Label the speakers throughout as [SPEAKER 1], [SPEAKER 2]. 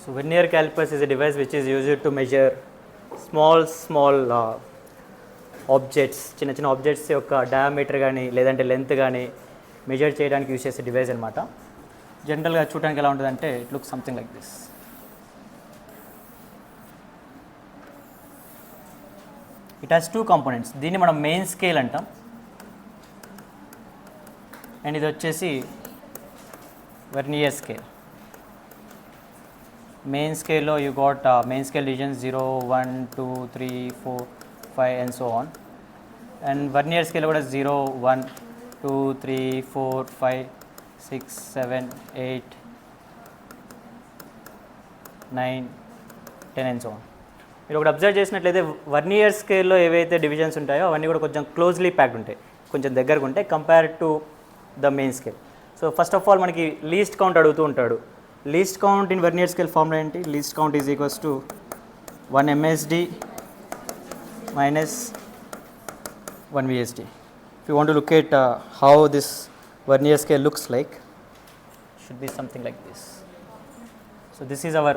[SPEAKER 1] So vernier calipers is a device which is used to measure small objects, చిన్న చిన్న objects యొక్క diameter కానీ లేదంటే లెంత్ కానీ మెజర్ చేయడానికి యూజ్ చేసే డివైస్ అనమాట. జనరల్గా చూడడానికి ఎలా ఉంటుందంటే it look something like this. It has two components. దీన్ని మనం మెయిన్ స్కేల్ అంటాం, అండ్ ఇది వచ్చేసి వర్నియర్ స్కేల్. మెయిన్ స్కేల్లో you got main scale reasons 0, 1, 2, 3, 4, 5 and so on. And vernier scale కూడా 0, 1, 2, 3, 4, 5, 6, 7, 8, 9, 10 and so on. మీరు ఒకటి అబ్జర్వ్ చేసినట్లయితే వర్నియర్ స్కేల్లో ఏవైతే డివిజన్స్ ఉంటాయో అవన్నీ కూడా కొంచెం క్లోజ్లీ ప్యాక్డ్ ఉంటాయి, కొంచెం దగ్గరగా ఉంటాయి compare to the main scale. So first of all మనకి లీస్ట్ కౌంట్ అడుగుతూ ఉంటాడు. Least count in vernier scale formula ఏంటి? Least count is equals to 1 MSD minus 1 VSD. If you want to look at how this vernier scale looks like, should be something like this. So this is our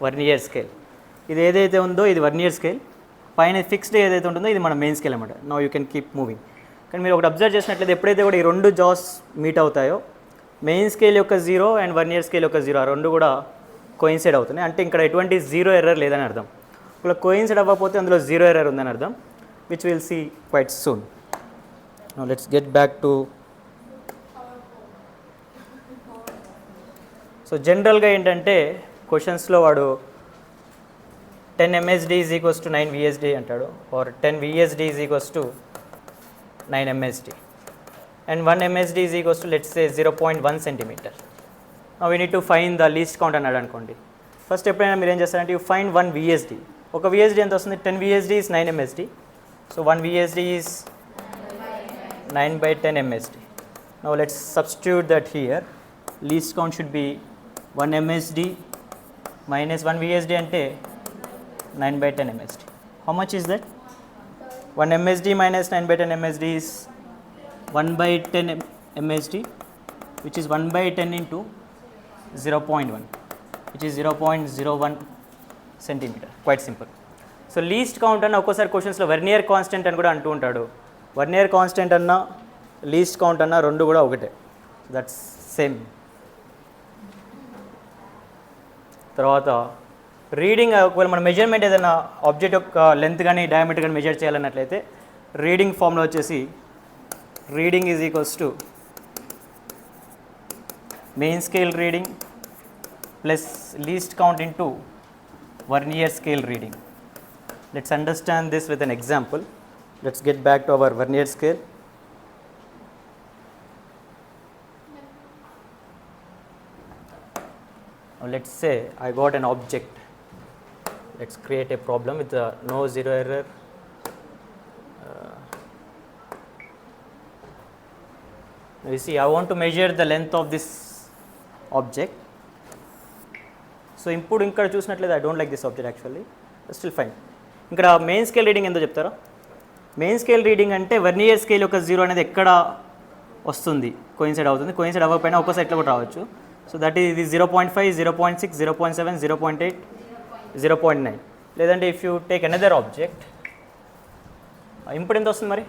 [SPEAKER 1] vernier scale. ఇది ఏదైతే ఉందో ఇది వర్నియర్ scale, పైన fixed ఏదైతే ఉంటుందో ఇది మన main scale అనమాట. Now you can keep moving. కానీ మీరు ఒకటి అబ్జర్వ్ చేసినట్లయితే ఎప్పుడైతే కూడా ఈ రెండు జాస్ మీట్ అవుతాయో మెయిన్ స్కేల్ యొక్క 0 అండ్ వర్నియర్ స్కేల్ యొక్క 0 ఆ రెండు కూడా కోయిన్సైడ్ అవుతున్నాయి. అంటే ఇక్కడ ఎటువంటి జీరో ఎర్రర్ లేదని అర్థం. ఒకవేళ కోయిన్సైడ్ అవ్వకపోతే అందులో 0 ఎర్రర్ ఉందని అర్థం, which will see quite soon. Now let's get back to. So జనరల్గా ఏంటంటే క్వశ్చన్స్లో వాడు 10 MSD is equals to 9 VSD అంటాడు, or 10 VSD is equals to 9 MSD, and 1 MSD is equals to let's say 0.1 centimeter. Now we need to find the least count అన్నాడు అనుకోండి. First ఎప్పుడైనా మీరు ఏం చేస్తారంటే యూ ఫైండ్ 1 VSD. ఒక VSD ఎంత వస్తుంది? 10 VSD is 9 MSD. So 1 VSD is 9/10 MSD. Now let's substitute that here. Least count should be 1 MSD minus 1 VSD ante 9/10 MSD. How much is that? 1 MSD minus 9/10 MSD is 1/10 MSD, which is 1/10 into 0.1, which is 0.01 centimeter. Quite simple. So least count అన్న ఒక్కోసారి క్వశ్చన్స్లో vernier constant అని కూడా అంటూ ఉంటాడు. Vernier constant అన్న least count అన్న రెండు కూడా ఒకటే, దట్స్ సేమ్. తర్వాత రీడింగ్, ఒకవేళ మన మెజర్మెంట్ ఏదైనా ఆబ్జెక్ట్ యొక్క లెంత్ కానీ డయామీటర్ కానీ మెజర్ చేయాలన్నట్లయితే రీడింగ్ ఫార్ములా వచ్చేసి reading is equals to main scale reading plus least count into vernier scale reading. Let's understand this with an example. Let's get back to our vernier scale. Now let's say I got an object. Let's create a problem with no zero error. Now you see, I want to measure the length of this object. So ఇప్పుడు ఇక్కడ చూసినట్లయితే I don't like this object actually, still fine. ఇక్కడ main scale reading ఎంతో చెప్తారా? Main scale reading అంటే వర్నియర్ scale యొక్క 0 అనేది ఎక్కడ వస్తుంది, కోయిన్సైడ్ అవుతుంది. కోయిన్సైడ్ అవ్వకపోయినా ఒక్కో సైడ్లో కూడా రావచ్చు. So that is 0.5, 0.6, 0.7, 0.8, 0.9. లేదంటే if you take another object, ఇప్పుడు ఎంత వస్తుంది మరి?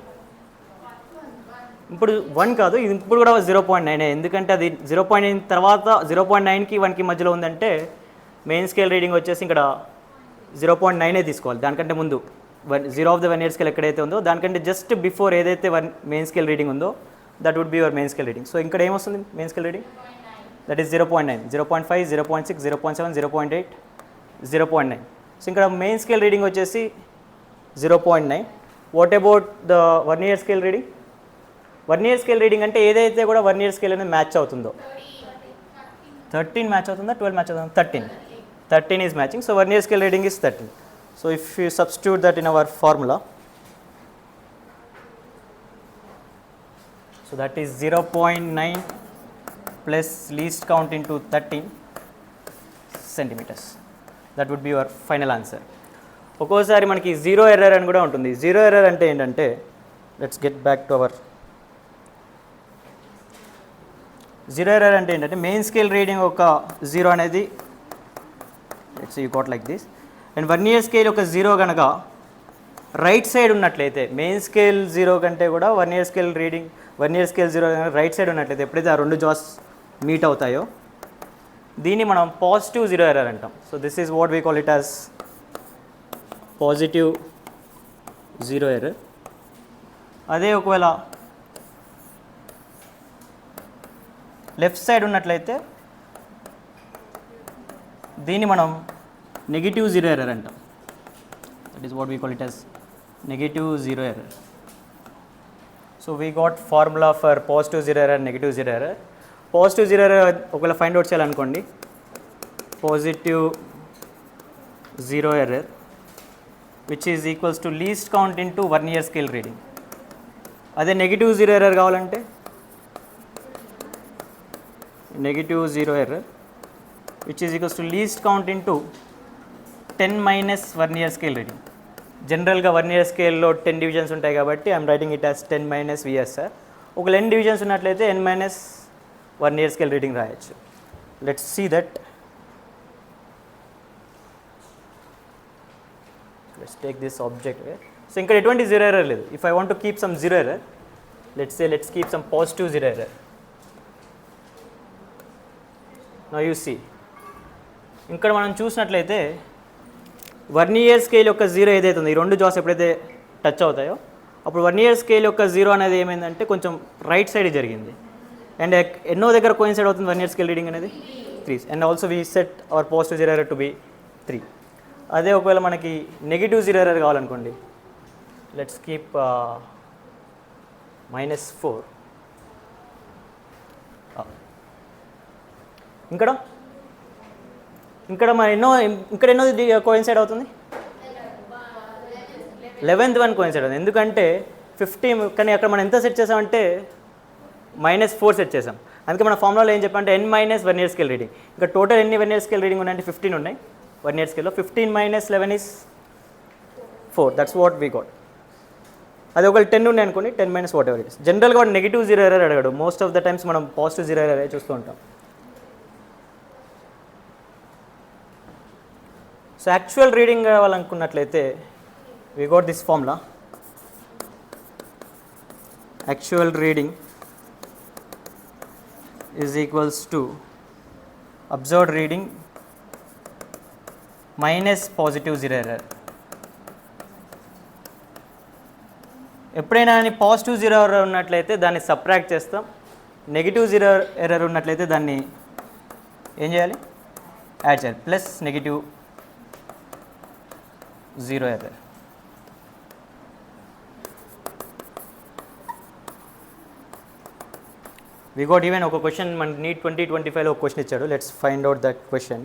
[SPEAKER 1] ఇప్పుడు 1 కాదు, ఇది ఇప్పుడు కూడా 0.9. ఎందుకంటే అది 0.9 తర్వాత 0.9కి 1కి మధ్యలో ఉందంటే మెయిన్ స్కేల్ రీడింగ్ వచ్చేసి ఇక్కడ 0.9 తీసుకోవాలి. దానికంటే ముందు 0 ఆఫ్ ద వెర్నియర్ స్కేల్ ఎక్కడైతే ఉందో దానికంటే జస్ట్ బిఫోర్ ఏదైతే మెయిన్ స్కేల్ రీడింగ్ ఉందో that would be your main scale reading. So ఇక్కడ ఏమొస్తుంది main scale reading? That is 0.9, 0.5, 0.6, 0.7, 0.8, 0.9. So ఇక్కడ మెయిన్ స్కేల్ రీడింగ్ వచ్చేసి 0.9. What about the vernier scale reading? Vernier scale reading అంటే ఏదైతే కూడా వర్నియర్ scale అనేది మ్యాచ్ అవుతుందో, 13 మ్యాచ్ అవుతుందా, 12 మ్యాచ్ అవుతుందా? 13 is matching. So vernier scale reading is 13. So if you substitute that in our formula, so that is 0.9 plus least count into 13 centimeters. That would be your final answer. ఒక్కోసారి మనకి 0 error అని కూడా ఉంటుంది. 0 error అంటే ఏంటంటే, let's get back to our 0 error అంటే ఏంటంటే main scale reading ఒక 0 అనేది it's you got like this. And 1 year scale ఒక జీరో కనుక రైట్ సైడ్ ఉన్నట్లయితే, మెయిన్ స్కేల్ జీరో కంటే కూడా 1 year scale reading 1 year scale zero right side ఉన్నట్లయితే, ఎప్పుడైతే ఆ రెండు జాస్ మీట్ అవుతాయో దీన్ని మనం పాజిటివ్ జీరో ఎర్రర్ అంటాం. So this is what we call it as positive zero error. అదే ఒకవేళ లెఫ్ట్ సైడ్ ఉన్నట్లయితే దీన్ని మనం నెగిటివ్ జీరో ఎర్రర్ అంటాం. That is what we call it as negative zero error. So we got formula for positive zero error, negative zero error. Positive zero error ఒకవేళ find out చేయాలనుకోండి, positive zero error which is equals to least count into 1 year scale reading. అదే negative zero error కావాలంటే negative zero error which is equals to least count into 10 minus 1 year scale reading. జనరల్గా 1 year స్కేల్లో 10 divisions ఉంటాయి కాబట్టి I'm writing it as 10 minus VSR. ఒకవేళ n divisions ఉన్నట్లయితే n minus 1 year scale reading రాయొచ్చు. Let's see that. Let's take this object. So ఇక్కడ ఎటువంటి zero error లేదు. If I want to keep some zero error, let's keep some positive zero error. Now you see, ఇక్కడ మనం చూసినట్లయితే 1 year scale యొక్క zero ఏదైతే ఉందో, ఈ రెండు జాస్ ఎప్పుడైతే టచ్ అవుతాయో అప్పుడు 1 year స్కేల్ యొక్క జీరో అనేది ఏమైందంటే కొంచెం రైట్ సైడ్ జరిగింది. అండ్ ఎన్నో దగ్గర కోయిన్సైడ్ అవుతుంది 1 year స్కేల్ రీడింగ్ అనేది 3. And also we set our positive zero error to be 3. అదే ఒకవేళ మనకి నెగిటివ్ జీరో ఎర్రర్ కావాలనుకోండి, లెట్స్ కీప్ -4. ఇక్కడ మన ఎన్నో కోయిన్సైడ్ అవుతుంది, 11th one కోయిన్సైడ్ అవుతుంది. ఎందుకంటే 15, కానీ అక్కడ మనం ఎంత సెట్ చేసామంటే -4 సెట్ చేసాం. అందుకే మన ఫార్ములాలో ఏం చెప్పంటే n minus 1 year scale reading. ఇంకా టోటల్ ఎన్ని 1 year స్కేల్ రీడింగ్ ఉన్నాయంటే 15 ఉన్నాయి 1 year స్కేల్లో. 15 minus 11 is 4. That's what we got. అది ఒకవేళ 10 ఉన్నాయి అనుకోండి, 10 minus whatever it is. జనరల్గా వాడు నెగిటివ్ జీరో ఎర్రర్ అడగడు. మోస్ట్ ఆఫ్ ద టైమ్స్ మనం పాజిటివ్ జీరో ఎర్రర్ చూస్తూ ఉంటాం. సో యాక్చువల్ రీడింగ్ కావాలనుకున్నట్లయితే we got this formula. Actual reading is equals to observed reading minus positive zero error. ఎప్పుడైనా కానీ positive zero error ఉన్నట్లయితే దాన్ని subtract చేస్తాం, నెగిటివ్ జీరో ఎర్రర్ ఉన్నట్లయితే దాన్ని ఏం చేయాలి, యాడ్ చేయాలి, plus negative zero error. We got even ఒక క్వశ్చన్ మన నీట్ 2025లో ఒక క్వశ్చన్ ఇచ్చాడు. Let's find out that question.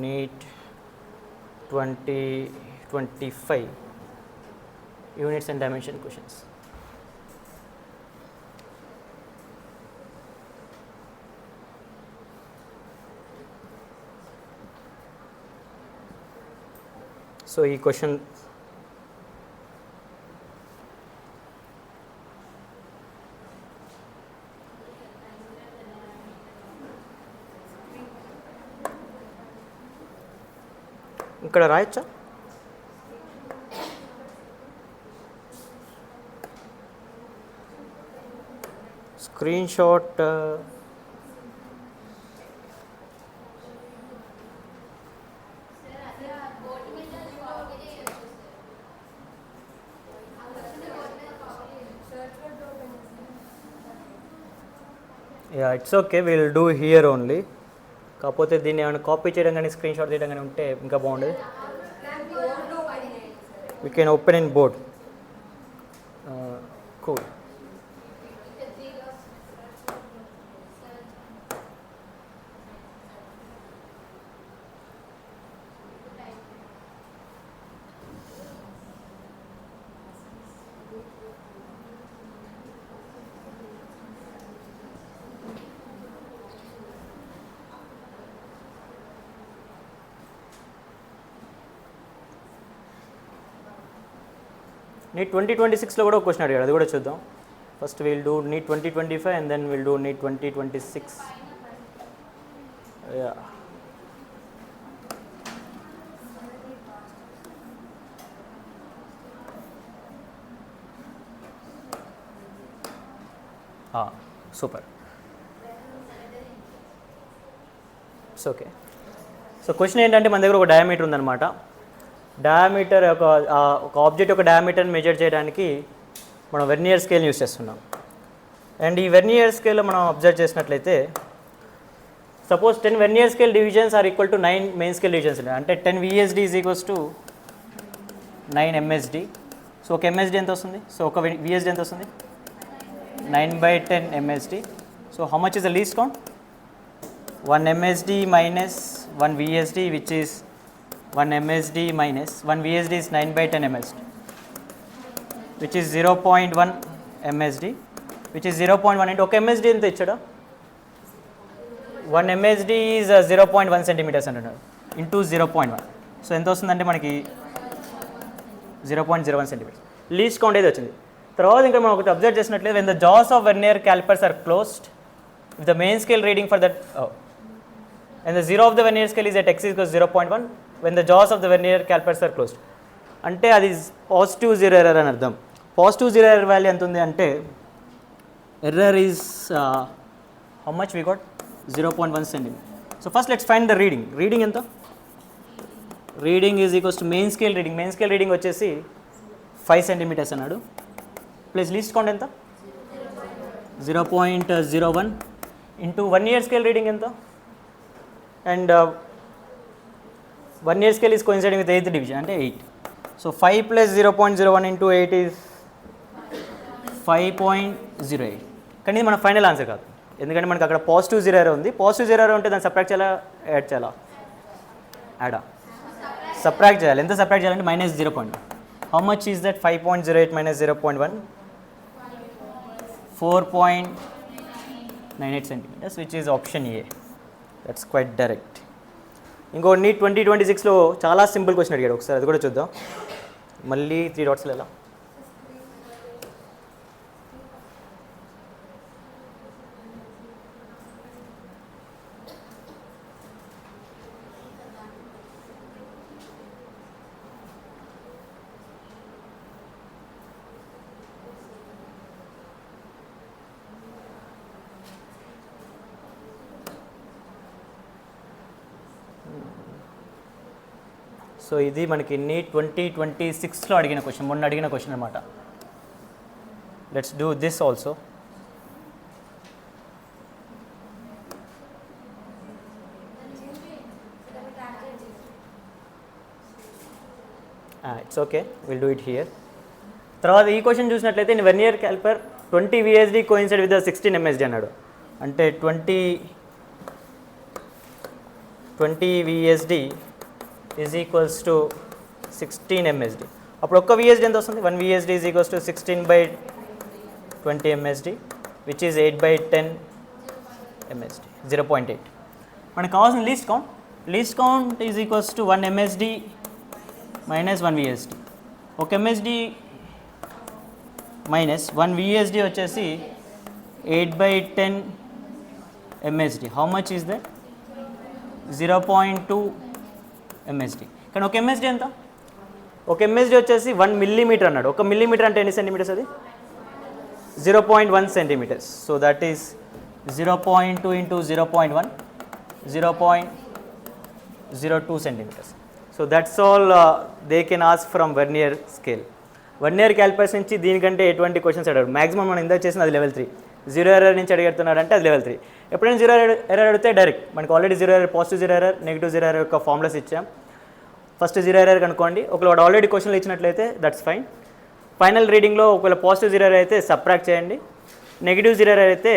[SPEAKER 1] NEET 2025 units and dimension questions. So ఈ క్వశ్చన్ ఇక్కడ రాయొచ్చా? Screenshot it's okay, will do here only. కాకపోతే దీన్ని ఏమైనా కాపీ చేయడం కానీ స్క్రీన్ షాట్ తీయడం కానీ ఉంటే ఇంకా బాగుండేది. We can open in board. Cool. NEET 2026లో కూడా ఒక క్వశ్చన్ అడిగాడు, అది కూడా చూద్దాం. First will do NEET 2025 and then will do NEET 2026. Yeah super. It's okay. So question ఏంటంటే మన దగ్గర ఒక డయామీటర్ ఉందన్నమాట. డయామీటర్ ఒక ఆబ్జెక్ట్ యొక్క డయామీటర్ని మెజర్ చేయడానికి మనం వెర్నియర్ స్కేల్ యూస్ చేస్తున్నాం. అండ్ ఈ వెర్నియర్ స్కేల్లో మనం అబ్జర్వ్ చేసినట్లయితే suppose 10 vernier scale divisions are equal to 9 main scale divisions ఉంటాయి. అంటే 10 VSD is equals to 9 MSD. So ఒక MSD ఎంత వస్తుంది? సో ఒక VSD ఎంత వస్తుంది? 9/10 MSD. So how much is the least count? 1 MSD minus 1 VSD, which is 1 MSD minus 1 VSD is 9/10 MSD, which is 0.1 MSD, which is 0.1 into okay MSD ఎంత ఇచ్చాడా? 1 MSD is 0.1 centimeters అంటున్నాడు into 0.1. So ఎంత వస్తుందంటే మనకి 0.01 centimeters. Least count ఏది వచ్చింది. తర్వాత ఇంకా మనం ఒకటి అబ్జర్వ్ చేసినట్లయితే when the jaws of vernier calipers are closed, if the main scale reading for that and the zero of the vernier scale is at x equals 0.1 when the jaws of the vernier calipers are closed, అంటే అది positive zero error అని అర్థం. Positive zero error value ఎంత ఉంది అంటే error is how much we got 0.1 centimeter. So first let's find the reading. Reading ఎంత? Reading is equals to main scale reading. Main scale reading వచ్చేసి 5 centimeters అన్నాడు. Plus least count ఎంత? 0.01 into 1 year scale reading ఎంత? And 1 year scale is coinciding with 8th division అంటే 8. So 5 plus 0.01 into 8 is 5.08. కానీ ఇది మన final answer కాదు, ఎందుకంటే మనకి అక్కడ పాజిటివ్ జీరో ఎర్రర్ ఉంది. పాజిటివ్ జీరో ఎర్రర్ ఉంటే దాన్ని సబ్ట్రాక్ట్ చేయాలా, యాడ్ చేయాలా? యాడా సబ్ట్రాక్ట్ చేయాలి. ఎంత సబ్ట్రాక్ట్ చేయాలంటే -0.1. How much is that? 5.08 minus 0.1, 4.98 centimeters, which is option A. That's quite direct. ఇంకో నీట్ 2026లో చాలా సింపుల్ క్వశ్చన్ అడిగాడు, ఒకసారి అది కూడా చూద్దాం. మళ్ళీ 3 dotsలో ఎలా? సో ఇది మనకి నీట్ 2026లో అడిగిన క్వశ్చన్, మొన్న అడిగిన క్వశ్చన్ అనమాట. Let's do this also. It's okay, will do it here. తర్వాత ఈ క్వశ్చన్ చూసినట్లయితే vernier calliper 20 VSD coincide with 16 MSD అన్నాడు. అంటే 20 VSD is equals to 16 MSD. అప్పుడు ఒక్క VSD ఎంత వస్తుంది? 1 VSD is equals to 16/20 MSD, which is 8/10 MSD, 0.8. మనకు కావాల్సిన least count. Least count is equals to 1 MSD minus 1 VSD. ఒక MSD మైనస్ 1 VSD వచ్చేసి 8/10 MSD. How much is that? 0.2 MSD. కానీ ఒక MSD ఎంత? ఒక MSD వచ్చేసి 1 millimeter అన్నాడు. ఒక మిల్లీమీటర్ అంటే ఎన్ని సెంటీమీటర్స్? అది 0.1 centimeters. So that is 0.2 into 0.1, 0.02 centimeters. So that's all they can ask from vernier scale. Vernier callipers నుంచి దీనికంటే ఎటువంటి క్వశ్చన్స్ అడిగారు? మ్యాక్సిమం మనం ఇందాక చేసిన అది లెవెల్ 3. జీరో ఎర్రర్ నుంచి అడుగుతున్నాడు అంటే అది లెవెల్ 3. ఎప్పుడైనా జీరో ఎర్రర్ అడిగితే డైరెక్ట్ మనకు already zero error, positive zero error, negative zero error యొక్క ఫార్ములాస్ ఇచ్చాం. ఫస్ట్ జీరో ఎర్రర్ కనుక్కోండి. ఒకవేళ వాడు ఆల్రెడీ క్వశ్చన్లు ఇచ్చినట్లయితే దట్స్ ఫైన్. ఫైనల్ రీడింగ్లో ఒకవేళ పాజిటివ్ జీరో ఎర్రర్ అయితే సబ్ట్రాక్ట్ చేయండి, నెగిటివ్ జీరో ఎర్రర్ అయితే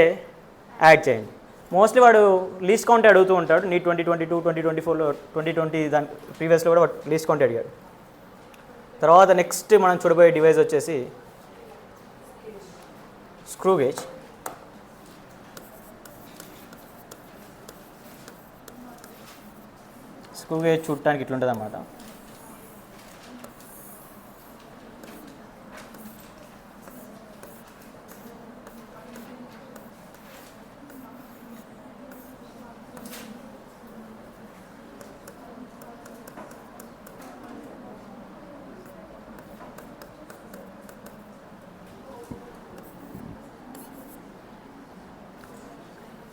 [SPEAKER 1] యాడ్ చేయండి. మోస్ట్లీ వాడు లీస్ట్ కౌంట్ అడుగుతూ ఉంటాడు. నీట్ 2022, 2024లో, 2020 దాని ప్రీవియస్లో కూడా లీస్ట్ కౌంట్ అడిగాడు. తర్వాత నెక్స్ట్ మనం చూడబోయే డివైస్ వచ్చేసి స్క్రూ గేజ్. స్క్రూ గేజ్ చూడటానికి ఇట్లుంటుంది అన్నమాట.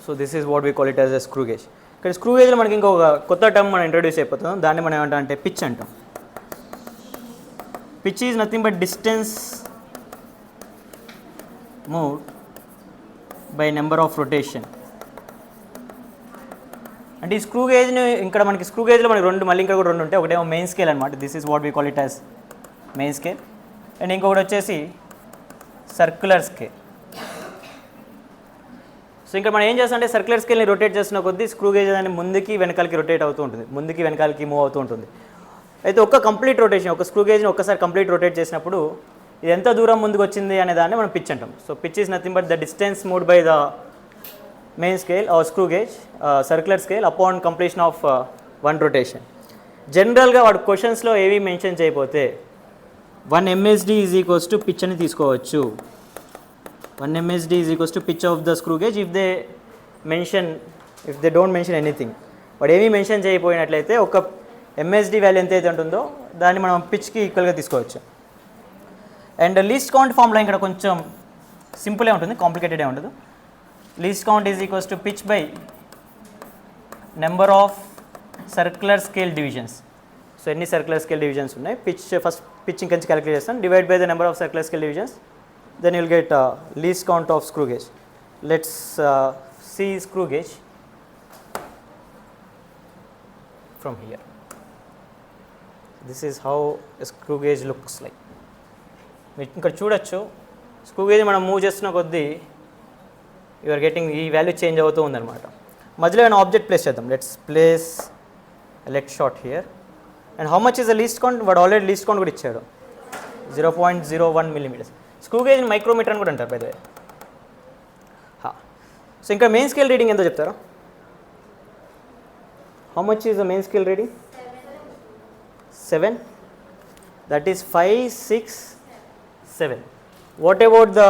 [SPEAKER 1] So this is what we call it as a screw gauge. ఇక్కడ స్క్రూ గేజ్లో మనకి ఇంకొక కొత్త టర్మ్ మనం ఇంట్రొడ్యూస్ అయిపోతాం. దాన్ని మనం ఏమంటాం అంటే పిచ్ అంటాం. Pitch is nothing but distance moved by number of rotation. అంటే ఈ స్క్రూ గేజ్ని ఇక్కడ మనకి స్క్రూ గేజ్లో మనకి రెండు, మళ్ళీ ఇక్కడ కూడా రెండు ఉంటాయి. ఒకటేమో మెయిన్ స్కేల్ అనమాట, this is what we call it as main scale. And ఇంకొకటి వచ్చేసి సర్క్యులర్ స్కేల్. సో ఇంకా మనం ఏం చేస్తాం అంటే సర్క్యులర్ స్కేల్ని రొటేట్ చేస్తున్న కొద్దీ స్క్రూ గేజ్ అనేది ముందుకి వెనకాలకి రొటేట్ అవుతూ ఉంటుంది, ముందుకి వెనకాలకి మూవ్ అవుతూ ఉంటుంది. అయితే ఒక్క కంప్లీట్ రొటేషన్, ఒక స్క్రూ గేజ్ని ఒక్కసారి కంప్లీట్ రొటేట్ చేసినప్పుడు ఇది ఎంత దూరం ముందుకు వచ్చింది అనే దాన్ని మనం పిచ్ అంటాం. So pitch is nothing but the distance moved by the main scale are screw gauge circular scale upon completion of one rotation. జనరల్గా వాడు క్వశ్చన్స్లో ఏవి మెన్షన్ చేయకపోతే 1 MSD is equals to pitch అని తీసుకోవచ్చు. 1 MSD is equals to pitch of the screw gauge if they don't mention anything. వాడు ఏమీ mention చేయకపోయినట్లయితే ఒక MSD value ఎంత అయితే ఉంటుందో దాన్ని మనం పిచ్కి ఈక్వల్గా తీసుకోవచ్చు. అండ్ లీస్ట్ కౌంట్ ఫార్ములా ఇక్కడ కొంచెం సింపులే ఉంటుంది, కాంప్లికేటెడే ఉండదు. Least count is equals to pitch by number of circular scale divisions. So ఎన్ని సర్క్యులర్ స్కేల్ డివిజన్స్ ఉన్నాయి, ఫస్ట్ పిచ్ ఇంకొంచెం క్యాలిక్యులేట్ చేస్తాను, divide by the number of circular scale divisions, then you'll get least count of screw gauge. Let's see screw gauge from here. This is how a screw gauge looks like. మీరు ఇక్కడ చూడొచ్చు, screw gauge మనం move చేస్తున్న కొద్దీ you are getting ఈ value change అవుతూ ఉందన్నమాట. మధ్యలో ఏమైనా ఆబ్జెక్ట్ ప్లేస్ చేద్దాం. Let's place elect shot here. And how much is the least count? వాడు ఆల్రెడీ లీస్ట్ కౌంట్ కూడా ఇచ్చాడు, 0.01 mm. స్క్రూ గేజ్ మైక్రోమీటర్ అని కూడా అంటారు బై ద వే. సో ఇంకా మెయిన్ స్కేల్ రీడింగ్ ఎంతో చెప్తారా? How much is the main scale reading? 7. That is 5, 6, 7. What about the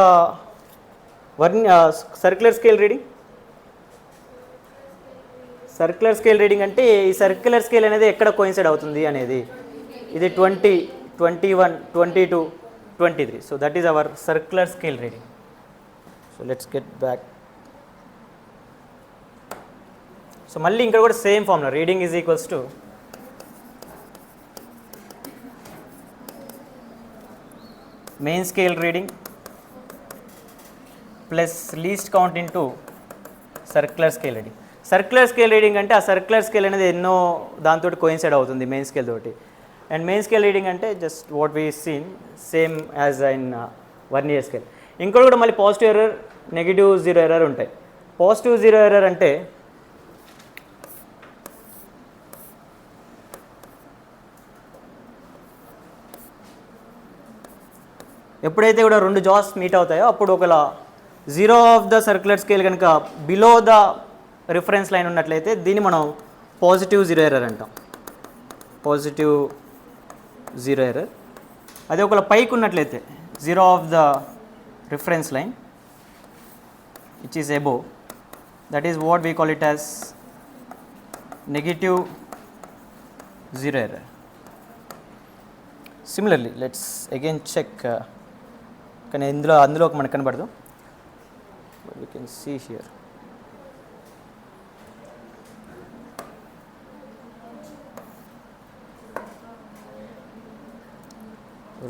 [SPEAKER 1] circular scale reading? Circular scale reading అంటే ఈ సర్క్యులర్ స్కేల్ అనేది ఎక్కడ కోయిన్సైడ్ అవుతుంది అనేది. ఇది 20, 21, 22, 23. So that is our circular scale reading. So let's get back. So మళ్ళీ ఇక్కడ కూడా same formula, reading is equals to main scale reading plus least count into circular scale reading. Circular scale reading అంటే ఆ circular scale అనేది ఎన్నో దాంతో coincide అవుతుంది main scale తోటి. అండ్ మెయిన్ స్కేల్ రీడింగ్ అంటే just what we seen same as in vernier scale. ఇంకోటి కూడా మళ్ళీ positive error, negative zero error ఉంటాయి. పాజిటివ్ జీరో ఎర్రర్ అంటే ఎప్పుడైతే కూడా రెండు జాస్ మీట్ అవుతాయో అప్పుడు ఒకవేళ zero of the circular scale కనుక బిలో ద రిఫరెన్స్ లైన్ ఉన్నట్లయితే దీన్ని మనం పాజిటివ్ జీరో ఎర్రర్ అంటాం, పాజిటివ్ జీరో ఎర్రర్. అదే ఒకవేళ పైకి ఉన్నట్లయితే zero of the reference line which is above, that is what we call it as negative zero error. Similarly let's again check, కానీ అందులో మనకు కనబడదు, but we can see here.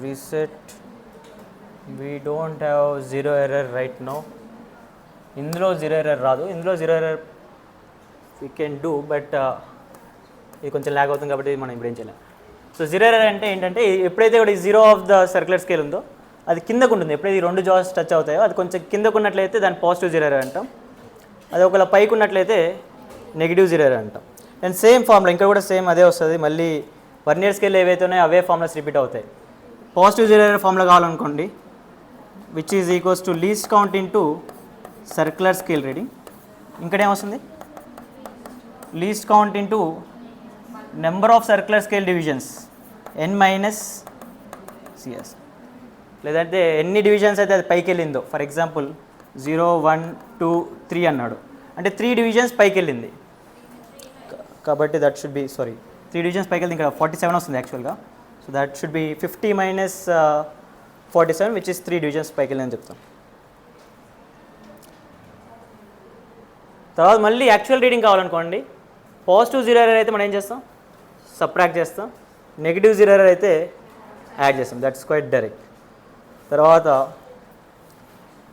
[SPEAKER 1] Reset, we don't have zero error right now. ఇందులో zero error రాదు, ఇందులో zero error we can do, but ఇది కొంచెం lag అవుతుంది కాబట్టి మనం ఇప్పుడు ఏం చేయలేం. సో జీరో ఎర్రర్ అంటే ఏంటంటే ఎప్పుడైతే కూడా ఈ zero of the circular scale ఉందో అది కిందకు ఉంటుంది. ఎప్పుడైతే ఈ రెండు జాస్ టచ్ అవుతాయో అది కొంచెం కిందకు ఉన్నట్లయితే దాన్ని పాజిటివ్ జీరో ఎర్రర్ అంటాం. అది ఒకవేళ పైకి ఉన్నట్లయితే నెగిటివ్ జీరో ఎర్రర్ అంటాం. అండ్ సేమ్ ఫార్ములా ఇంకా కూడా సేమ్ అదే వస్తుంది. మళ్ళీ వర్నియర్ స్కేల్ ఏవైతే ఉన్నాయో అవే ఫార్ములాస్ రిపీట్ అవుతాయి. పాజిటివ్ జీరో ఎర్రర్ ఫార్ములా కావాలనుకోండి, which is equals to least count into circular scale reading. ఇంకడేమొస్తుంది? Least count into number of circular scale divisions n minus CS. లేదంటే ఎన్ని డివిజన్స్ అయితే అది పైకి వెళ్ళిందో, ఫర్ ఎగ్జాంపుల్ 0, 1, 2, 3 అన్నాడు అంటే 3 డివిజన్స్ పైకి వెళ్ళింది కాబట్టి దట్ షుడ్ బి 3 డివిజన్స్ పైకి వెళ్ళింది. ఇక్కడ 47 వస్తుంది యాక్చువల్గా. So that should be 50 minus 47 which is 3 divisions పైకి వెళ్ళిందని చెప్తాం. తర్వాత మళ్ళీ యాక్చువల్ రీడింగ్ కావాలనుకోండి, పాజిటివ్ జీరో ఎర్రర్ అయితే మనం ఏం చేస్తాం, సబ్ట్రాక్ట్ చేస్తాం, నెగిటివ్ జీరో ఎర్రర్ అయితే యాడ్ చేస్తాం. That's quite direct. తర్వాత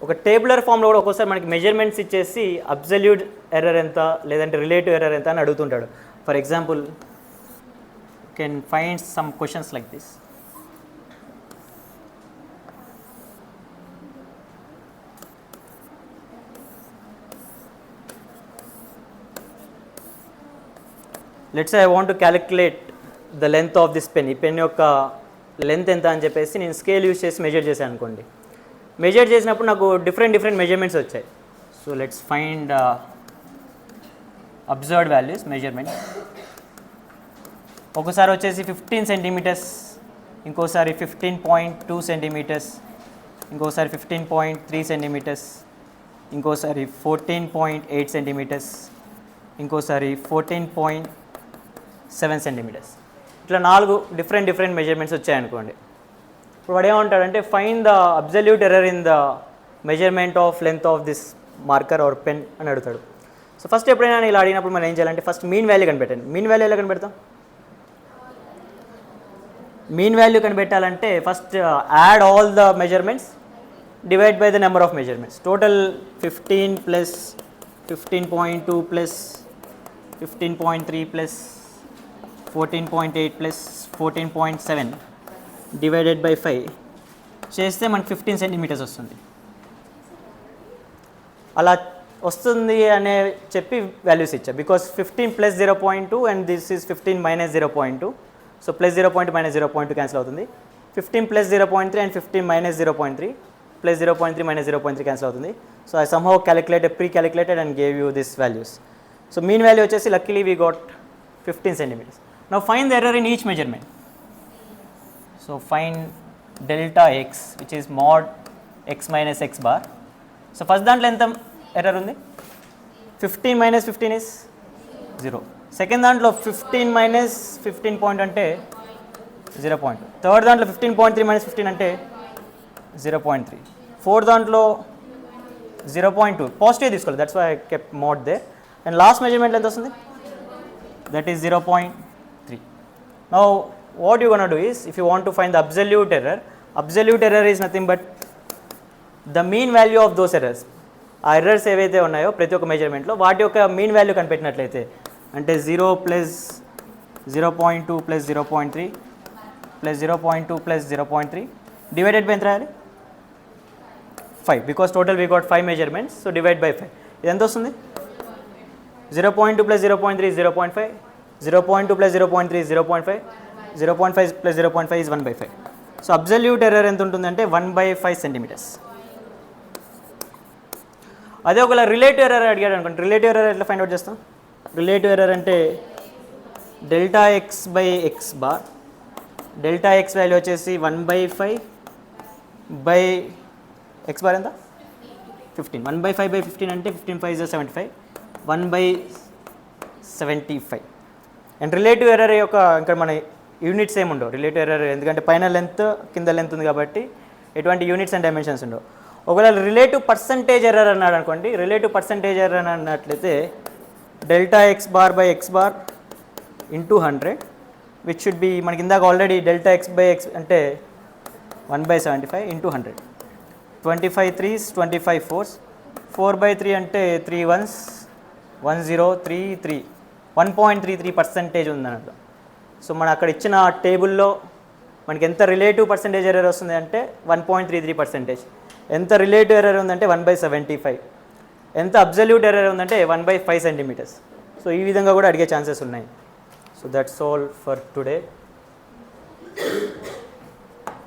[SPEAKER 1] ఒక టేబులర్ ఫామ్లో కూడా ఒక్కోసారి మనకి మెజర్మెంట్స్ ఇచ్చేసి అబ్సల్యూట్ ఎర్రర్ ఎంత లేదంటే రిలేటివ్ ఎర్రర్ ఎంత అని అడుగుతుంటాడు. For example can find some questions like this. Let's I want to calculate the length of this pen. ఈ పెన్ యొక్క లెంత్ ఎంత అని చెప్పేసి నేను స్కేల్ యూజ్ చేసి మెజర్ చేశాను అనుకోండి. మెజర్ చేసినప్పుడు నాకు డిఫరెంట్ మెజర్మెంట్స్ వచ్చాయి. So let's find observed values measurement. ఒకసారి వచ్చేసి 15 సెంటీమీటర్స్, ఇంకోసారి 15.2 సెంటీమీటర్స్, ఇంకోసారి 15.3 సెంటీమీటర్స్, ఇంకోసారి 14.8 సెంటీమీటర్స్, ఇంకోసారి 14.7 సెంటీమీటర్స్. ఇట్లా 4 డిఫరెంట్ మెజర్మెంట్స్ వచ్చాయనుకోండి. ఇప్పుడు వాడు ఏమంటాడంటే find the absolute error in the measurement of length of this marker or pen అని అడుగుతాడు. సో ఫస్ట్ ఎప్పుడైనా ఇలా అడిగినప్పుడు మనం ఏం చేయాలంటే ఫస్ట్ మీన్ వాల్యూ కనిపెట్టండి. మీన్ వాల్యూ ఎలా కనిపెడతాం? మీన్ వాల్యూ కనిపెట్టాలంటే first add all the measurements, divide by the number of measurements. Total 15 plus 15.2 plus 15.3 plus 14.8 plus 14.7 divided by 5 చేస్తే మనకు 15 సెంటీమీటర్స్ వస్తుంది. అలా వస్తుంది అనే చెప్పి వాల్యూస్ ఇచ్చా. Because 15 plus 0.2 and this is 15 minus 0.2. So plus 0.2 minus 0.2 cancel అవుతుంది. 15 plus 0.3 and 15 minus 0.3 plus 0.3 minus 0.3 cancel అవుతుంది. So I somehow precalculated and gave you this values. So mean value వచ్చేసి luckily we got 15 centimeters. Now find the error in each measurement. So find delta X which is mod X minus X bar. So first దాంట్లో ఎంత error ఉంది? 15 minus 15 is 0. Second దాంట్లో 15 minus 15 point అంటే 0.2. Third దాంట్లో 15.3 minus 15 అంటే 0.3. Fourth దాంట్లో 0.2 positive తీసుకోవాలి, that's why I kept mode దే. అండ్ లాస్ట్ మెజర్మెంట్ ఎంత వస్తుంది? That is 0.3. Now what you gonna do is, if you want to find the absolute error is nothing but the mean value of those errors. ఆ errors ఏవైతే ఉన్నాయో ప్రతి ఒక్క మెజర్మెంట్లో వాటి యొక్క మీన్ వాల్యూ కనిపెట్టినట్లయితే అంటే 0 plus 0.2 plus 0.3 plus 0.2 plus 0.3 divided by ఎంత రాయాలి? 5. Because total we got 5 measurements. So divide by 5. ఇది ఎంత వస్తుంది? 0.2 plus 0.3 0.5, 0.2 plus 0.3 0.5, 0.5 plus 0.5 is 1/5. So absolute error ఎంత ఉంటుందంటే 1/5 సెంటీమీటర్స్. అదే ఒకవేళ రిలేటివ్ ఎర్రర్ అడిగాడు అనుకోండి, రిలేటివ్ ఎర్రర్ ఎట్లా ఫైండ్ అవుట్ చేస్తాం? రిలేటివ్ ఎర్రర్ అంటే delta X by X bar. Delta X value వచ్చేసి 1/5 బై ఎక్స్ బార్ ఎంత? 15. 1/5 బై 15 అంటే 15 5 75, 1/75. అండ్ రిలేటివ్ ఎర్రర్ యొక్క ఇంకా మన యూనిట్స్ ఏమి ఉండవు రిలేటివ్ ఎర్రర్, ఎందుకంటే పైన లెంత్ కింద లెంత్ ఉంది కాబట్టి ఎటువంటి యూనిట్స్ అండ్ డైమెన్షన్స్ ఉండవు. ఒకవేళ రిలేటివ్ పర్సంటేజ్ ఎర్రర్ అన్నాడు అనుకోండి, రిలేటివ్ పర్సంటేజ్ ఎర్రర్ అని అన్నట్లయితే delta X bar by X bar into 100 which should be మనకి ఇందాక already delta X by X అంటే 1/75 ఇంటూ 100. 25 3s 25 4s, 4/3 అంటే 3 1s 1033, 1.33% ఉందన్నట్టు. సో మన అక్కడ ఇచ్చిన టేబుల్లో మనకి ఎంత రిలేటివ్ పర్సంటేజ్ ఎర్రర్ వస్తుంది అంటే 1.33%. ఎంత రిలేటివ్ ఎర్రర్ ఉందంటే 1/75. ఎంత అబ్సల్యూట్ ఎర్రర్ ఉందంటే 1/5 సెంటీమీటర్స్. సో ఈ విధంగా కూడా అడిగే ఛాన్సెస్ ఉన్నాయి. So that's all for today.